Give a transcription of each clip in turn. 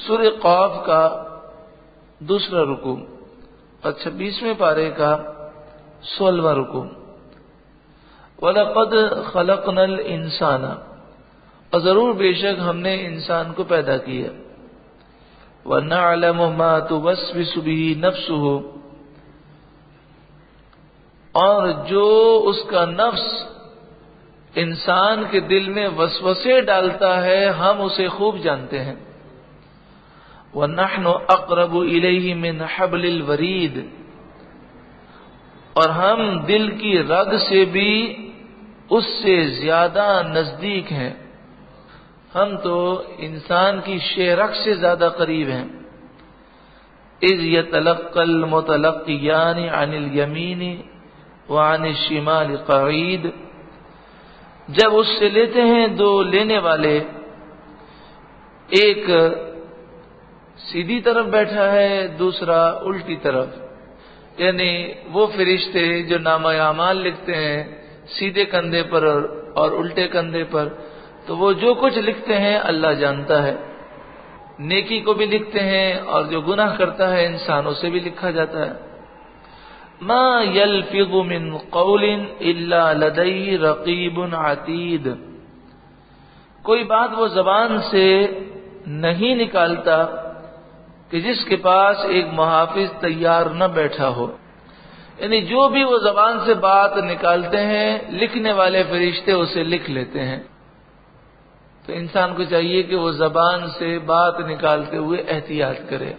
سورہ قاف کا دوسرا رکوع اور 26ویں پارے کا 16واں رکوع. وَلَقَدْ خَلَقْنَا الْإِنسَانَ، اور ضرور بے شک ہم نے انسان کو پیدا کیا. وَنَعْلَمُ مَا تُوَسْوِسُ بِهِ نَفْسُهُ، اور جو اس کا نفس انسان کے دل میں وسوسے ڈالتا ہے ہم اسے خوب جانتے ہیں. وَنَحْنُ أَقْرَبُ إِلَيْهِ مِنْ حَبْلِ الْوَرِيدِ، اور ہم دل کی رگ سے بھی اس سے زیادہ نزدیک ہیں. ہم تو انسان کی شہرگ سے زیادہ قریب ہیں. اذ يتلقى المتلقيان عن اليمين وعن الشمال قعيد، جب اس سے لیتے ہیں دو لینے والے، ایک سیدھی طرف بیٹھا ہے دوسرا الٹی طرف. یعنی وہ فرشتے جو نامہ اعمال لکھتے ہیں سیدھے کندھے پر اور الٹے کندھے پر، تو وہ جو کچھ لکھتے ہیں اللہ جانتا ہے. نیکی کو بھی لکھتے ہیں اور جو گناہ کرتا ہے انسان اسے بھی لکھا جاتا ہے. ما يلفظ من قول الا لديه رقیب عتید، کوئی بات وہ زبان سے نہیں نکالتا کہ جس کے پاس ایک محافظ تیار نہ بیٹھا ہو. یعنی جو بھی وہ زبان سے بات نکالتے ہیں لکھنے والے فرشتے اسے لکھ لیتے ہیں. تو انسان کو چاہیے کہ وہ زبان سے بات نکالتے ہوئے احتیاط کرے.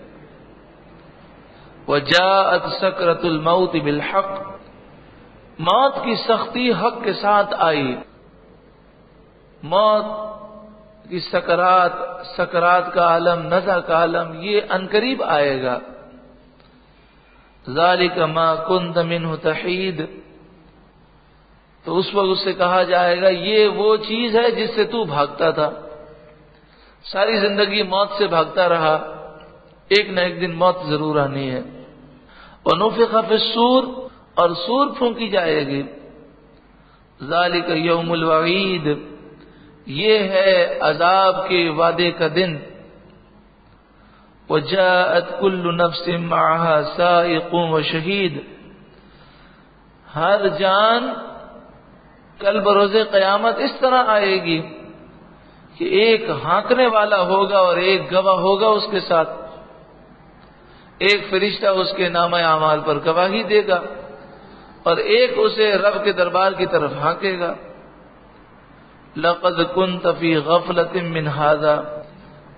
وَجَاءَتْ سَكْرَةُ الْمَوْتِ بِالْحَقِّ، موت کی سختی حق کے ساتھ آئی. موت کی سکرات کا عالم، نزع کا عالم، یہ عنقریب آئے گا. ذَلِكَ مَا كُنْتَ مِنْهُ تَحِيدُ، تو اس وقت اس سے کہا جائے گا یہ وہ چیز ہے جس سے تو بھاگتا تھا. ساری زندگی موت سے بھاگتا رہا، ایک نہ ایک دن موت ضرور آنی ہے. وَنُفِخَ فِي الصُّورِ، اور سور پھونکی جائے گی. ذَلِكَ يَوْمُ الْوَعِيدِ، یہ ہے عذاب کے وعدے کا دن. وَجَاءَتْ كُلُّ نَفْسٍ مَعَهَا سَائِقٌ وَشَهِيدٌ، ہر جان کل بروز قیامت اس طرح آئے گی کہ ایک ہانکنے والا ہوگا اور ایک گواہ ہوگا اس کے ساتھ. ایک فرشتہ اس کے نامہ اعمال پر گواہی دے گا اور ایک اسے رب کے دربار کی طرف ہانکے گا. لَقَدْ كُنْتَ فِي غَفْلَةٍ مِّنْ هَذَا،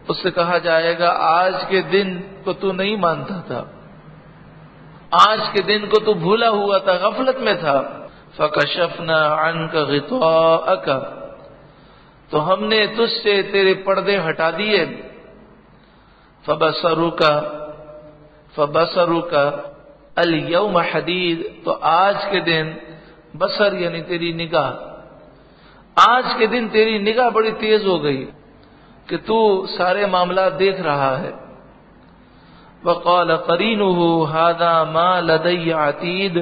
اس سے کہا جائے گا آج کے دن کو تو نہیں مانتا تھا، آج کے دن کو تو بھولا ہوا تھا، غفلت میں تھا. فَكَشَفْنَا عَنْكَ غِطَاءَكَ، تو ہم نے تجھ سے تیرے پردے ہٹا دیے. فَبَصَرُكَ الْيَوْمَ حَدِيدٌ، تو آج کے دن، بصر یعنی تیری نگاہ، آج کے دن تیری نگاہ بڑی تیز ہو گئی کہ تو سارے معاملات دیکھ رہا ہے. وَقَالَ قَرِينُهُ هَذَا مَا لَدَيَّ عَتِيدٌ،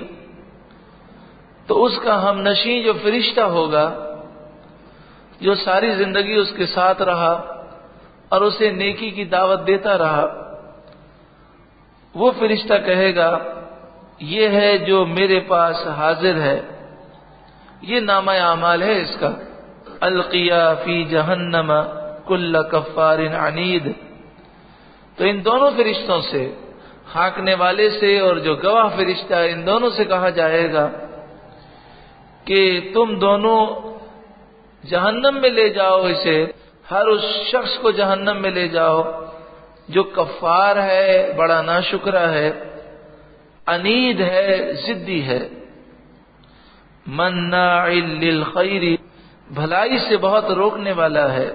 تو اس کا ہم نشین جو فرشتہ ہوگا جو ساری زندگی اس کے ساتھ رہا اور اسے نیکی کی دعوت دیتا رہا، وہ فرشتہ کہے گا یہ ہے جو میرے پاس حاضر ہے، یہ نامہ اعمال ہے اس کا. القیا فی جہنم کل کفار عنید، تو ان دونوں فرشتوں سے، ہانکنے والے سے اور جو گواہ فرشتہ، ان دونوں سے کہا جائے گا کہ تم دونوں جہنم میں لے جاؤ اسے، ہر اس شخص کو جہنم میں لے جاؤ جو کفار ہے، بڑا ناشکرا ہے، عنید ہے، ضدی ہے. مناع للخیر، بھلائی سے بہت روکنے والا ہے.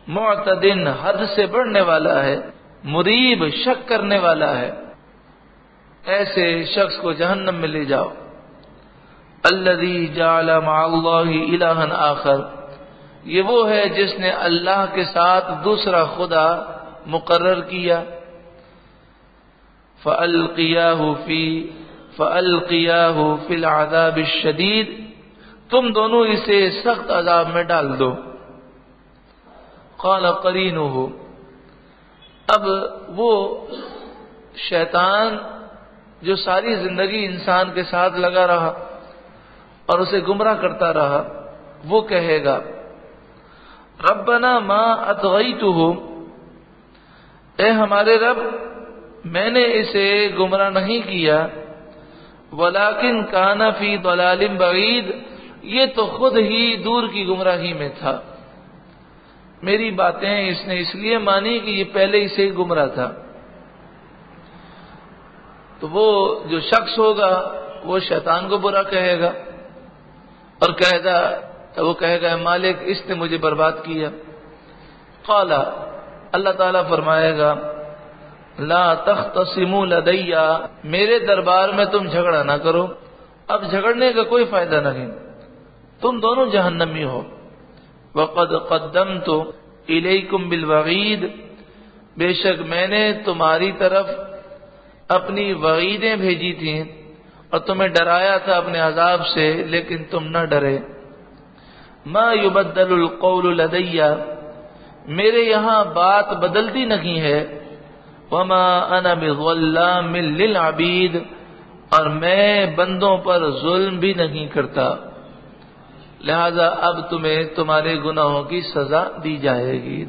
معتدن، حد سے بڑھنے والا ہے. مریب، شک کرنے والا ہے. ایسے شخص کو جہنم میں لے جاؤ. الذی جعل مع اللہ الہا آخر، یہ وہ ہے جس نے اللہ کے ساتھ دوسرا خدا مقرر کیا. فَأَلْقِيَاهُ فِي الْعَذَابِ الشَّدِيدِ، تم دونوں اسے سخت عذاب میں ڈال دو. قَالَ قَرِينُهُ، اب وہ شیطان جو ساری زندگی انسان کے ساتھ لگا رہا اور اسے گمراہ کرتا رہا، وہ کہے گا ربنا ما اطغیتہ، اے ہمارے رب میں نے اسے گمراہ نہیں کیا، ولیکن کان فی ضلال بعید، یہ تو خود ہی دور کی گمراہی میں تھا، میری باتیں اس نے اس لیے مانی کہ یہ پہلے ہی سے گمراہ تھا۔ تو وہ جو شخص ہوگا وہ شیطان کو برا کہے گا اور وہ کہے گا مالک اس نے مجھے برباد کیا۔ قال، اللہ تعالیٰ فرمائے گا لا تختصموا لدی، میرے دربار میں تم جھگڑا نہ کرو، اب جھگڑنے کا کوئی فائدہ نہیں، تم دونوں جہنمی ہو۔ وقد قدمت الیکم بالوعید، بے شک میں نے تمہاری طرف اپنی وعیدیں بھیجی تھیں اور تمہیں ڈرایا تھا اپنے عذاب سے، لیکن تم نہ ڈرے۔ ما یبدل القول لدی، میرے یہاں بات بدلتی نہیں ہے۔ وما انا بظلام للعبید، اور میں بندوں پر ظلم بھی نہیں کرتا، لہذا اب تمہیں تمہارے گناہوں کی سزا دی جائے گی۔